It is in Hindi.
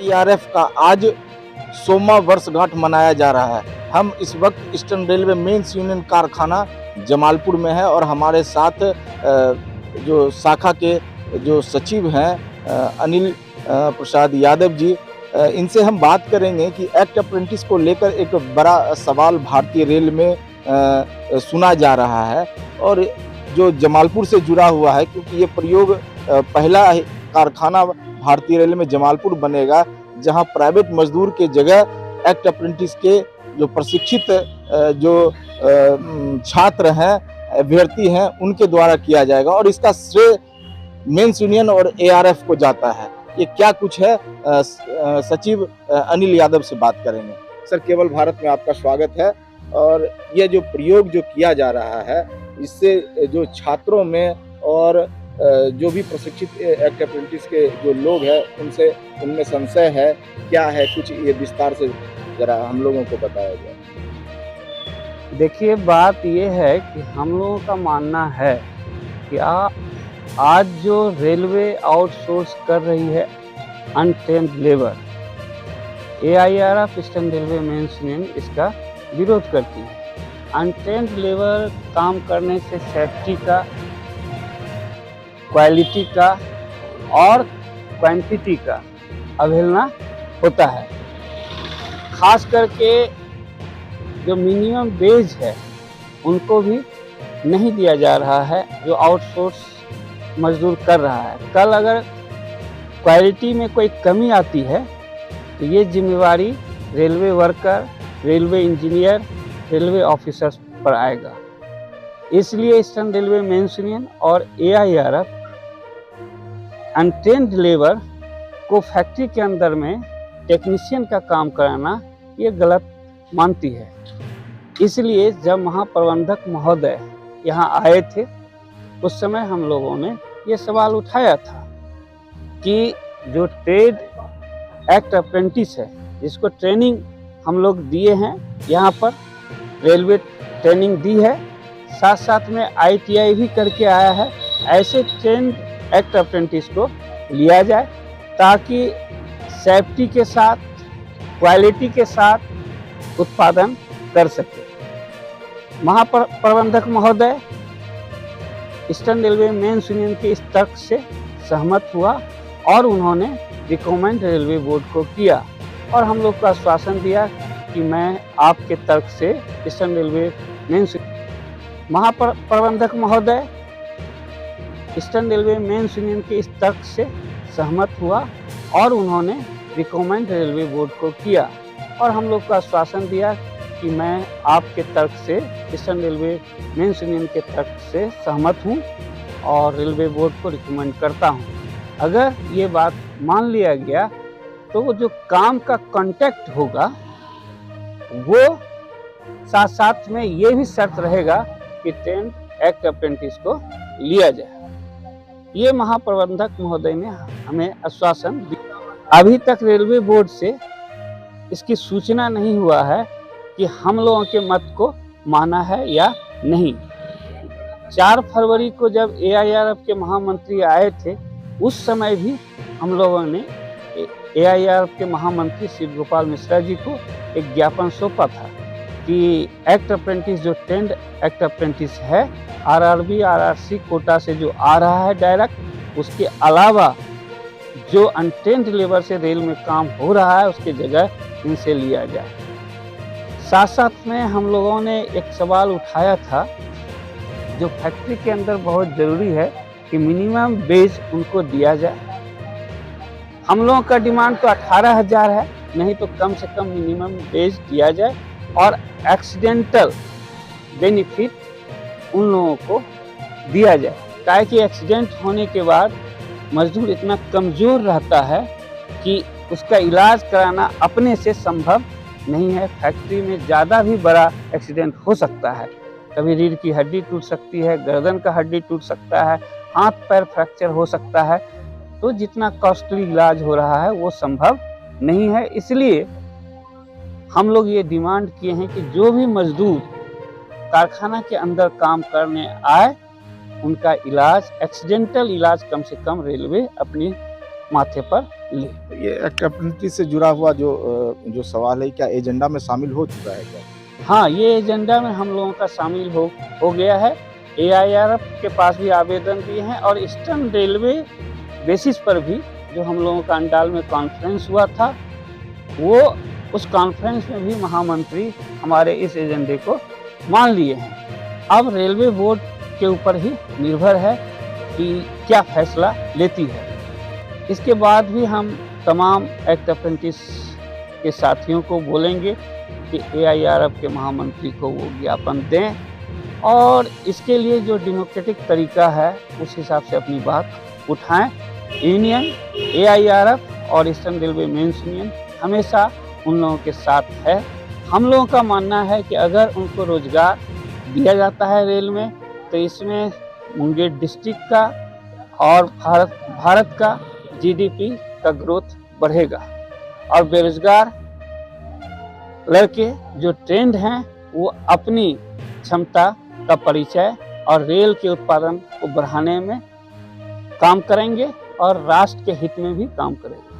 टीआरएफ का आज 100वां वर्षगांठ मनाया जा रहा है। हम इस वक्त ईस्टर्न रेलवे मेंस यूनियन कारखाना जमालपुर में है और हमारे साथ जो शाखा के जो सचिव हैं अनिल प्रसाद यादव जी, इनसे हम बात करेंगे कि एक्ट अप्रेंटिस को लेकर एक बड़ा सवाल भारतीय रेल में सुना जा रहा है और जो जमालपुर से जुड़ा हुआ है, क्योंकि ये प्रयोग पहला कारखाना भारतीय रेल में जमालपुर बनेगा जहां प्राइवेट मजदूर के जगह एक्ट अप्रेंटिस के जो प्रशिक्षित जो छात्र हैं, अभ्यर्थी हैं, उनके द्वारा किया जाएगा और इसका श्रेय मेंस यूनियन और एआरएफ को जाता है। ये क्या कुछ है, सचिव अनिल यादव से बात करेंगे। सर, केवल भारत में आपका स्वागत है। और ये जो प्रयोग जो किया जा रहा है, इससे जो छात्रों में और जो भी प्रशिक्षित एक्ट अप्रेंटिस के जो लोग हैं उनमें संशय है, क्या है, कुछ ये विस्तार से जरा हम लोगों को बताया जाए। देखिए, बात ये है कि हम लोगों का मानना है कि आज जो रेलवे आउटसोर्स कर रही है untrained labour, AIRF eastern railway men's union इसका विरोध करती है। अनट्रेन्ड लेबर काम करने से सेफ्टी का, क्वालिटी का और क्वांटिटी का अवहेलना होता है। खास करके जो मिनिमम वेज है उनको भी नहीं दिया जा रहा है जो आउटसोर्स मजदूर कर रहा है। कल अगर क्वालिटी में कोई कमी आती है तो ये जिम्मेवारी railway worker, railway engineer, railway officers पर आएगा। इसलिए ईस्टर्न रेलवे मेंस यूनियन और एआईआरएफ अनट्रेन्ड लेबर को फैक्ट्री के अंदर में टेक्नीशियन का काम कराना ये गलत मानती है। इसलिए जब महाप्रबंधक महोदय यहाँ आए थे उस समय हम लोगों ने ये सवाल उठाया था कि जो ट्रेड एक्ट अप्रेंटिस है, जिसको ट्रेनिंग हम लोग दिए हैं, यहाँ पर रेलवे ट्रेनिंग दी है, साथ साथ में आईटीआई भी करके आया है, ऐसे ट्रेंड एक्ट अप्रेंटिस को लिया जाए ताकि सेफ्टी के साथ, क्वालिटी के साथ उत्पादन कर सके। महाप्रबंधक महोदय ईस्टर्न रेलवे मेंस यूनियन के इस तर्क से सहमत हुआ और उन्होंने रिकमेंड रेलवे बोर्ड को किया और हम लोग को आश्वासन दिया कि मैं आपके तर्क से ईस्टर्न रेलवे मेंस महाप्रबंधक महोदय ईस्टर्न रेलवे मेंस यूनियन के इस तर्क से सहमत हुआ और उन्होंने रिकमेंड रेलवे बोर्ड को किया और हम लोग को आश्वासन दिया कि मैं आपके तर्क से ईस्टर्न रेलवे मेंस यूनियन के तर्क से सहमत हूं और रेलवे बोर्ड को रिकमेंड करता हूं। अगर ये बात मान लिया गया तो वो जो काम का कॉन्टेक्ट होगा वो साथ साथ में ये भी शर्त रहेगा कि ट्रेंड एक्ट अप्रेंटिस को लिया जाए। ये महाप्रबंधक महोदय ने हमें आश्वासन दिया। अभी तक रेलवे बोर्ड से इसकी सूचना नहीं हुआ है कि हम लोगों के मत को माना है या नहीं। 4 फरवरी को जब एआईआरएफ के महामंत्री आए थे उस समय भी हम लोगों ने एआईआरएफ के महामंत्री शिव गोपाल मिश्रा जी को एक ज्ञापन सौंपा था कि एक्ट अप्रेंटिस जो ट्रेंड एक्ट अप्रेंटिस है आरआरबी आरआरसी कोटा से जो आ रहा है डायरेक्ट, उसके अलावा जो अनट्रेन्ड लेबर से रेल में काम हो रहा है उसके जगह इनसे लिया जाए। साथ साथ में हम लोगों ने एक सवाल उठाया था जो फैक्ट्री के अंदर बहुत ज़रूरी है कि मिनिमम वेज उनको दिया जाए। हम लोगों का डिमांड तो 18,000 है, नहीं तो कम से कम मिनिमम वेज दिया जाए और एक्सीडेंटल बेनिफिट उन लोगों को दिया जाए ताकि एक्सीडेंट होने के बाद मजदूर इतना कमज़ोर रहता है कि उसका इलाज कराना अपने से संभव नहीं है। फैक्ट्री में ज़्यादा भी बड़ा एक्सीडेंट हो सकता है, कभी रीढ़ की हड्डी टूट सकती है, गर्दन का हड्डी टूट सकता है, हाथ पैर फ्रैक्चर हो सकता है, तो जितना कॉस्टली इलाज हो रहा है वो संभव नहीं है। इसलिए हम लोग ये डिमांड किए हैं कि जो भी मजदूर कारखाना के अंदर काम करने आए उनका इलाज, एक्सीडेंटल इलाज कम से कम रेलवे अपने माथे पर ले। ये एक्ट अप्रेंटिस से जुड़ा हुआ जो सवाल है, क्या एजेंडा में शामिल हो चुका है क्या? हाँ, ये एजेंडा में हम लोगों का शामिल हो गया है। AIRF के पास भी आवेदन दिए हैं और ईस्टर्न रेलवे बेसिस पर भी जो हम लोगों का अंडाल में कॉन्फ्रेंस हुआ था, वो उस कॉन्फ्रेंस में भी महामंत्री हमारे इस एजेंडे को मान लिए हैं। अब रेलवे बोर्ड के ऊपर ही निर्भर है कि क्या फैसला लेती है। इसके बाद भी हम तमाम एक्ट अप्रेंटिस के साथियों को बोलेंगे कि AIRF के महामंत्री को वो ज्ञापन दें और इसके लिए जो डेमोक्रेटिक तरीका है उस हिसाब से अपनी बात उठाएं। यूनियन, AIRF और ईस्टर्न रेलवे मेंस यूनियन हमेशा उन लोगों के साथ है। हम लोगों का मानना है कि अगर उनको रोजगार दिया जाता है रेल में, तो इसमें मुंगेर डिस्ट्रिक्ट का और भारत का GDP का ग्रोथ बढ़ेगा और बेरोजगार लड़के जो ट्रेंड हैं वो अपनी क्षमता का परिचय और रेल के उत्पादन को बढ़ाने में काम करेंगे और राष्ट्र के हित में भी काम करेंगे।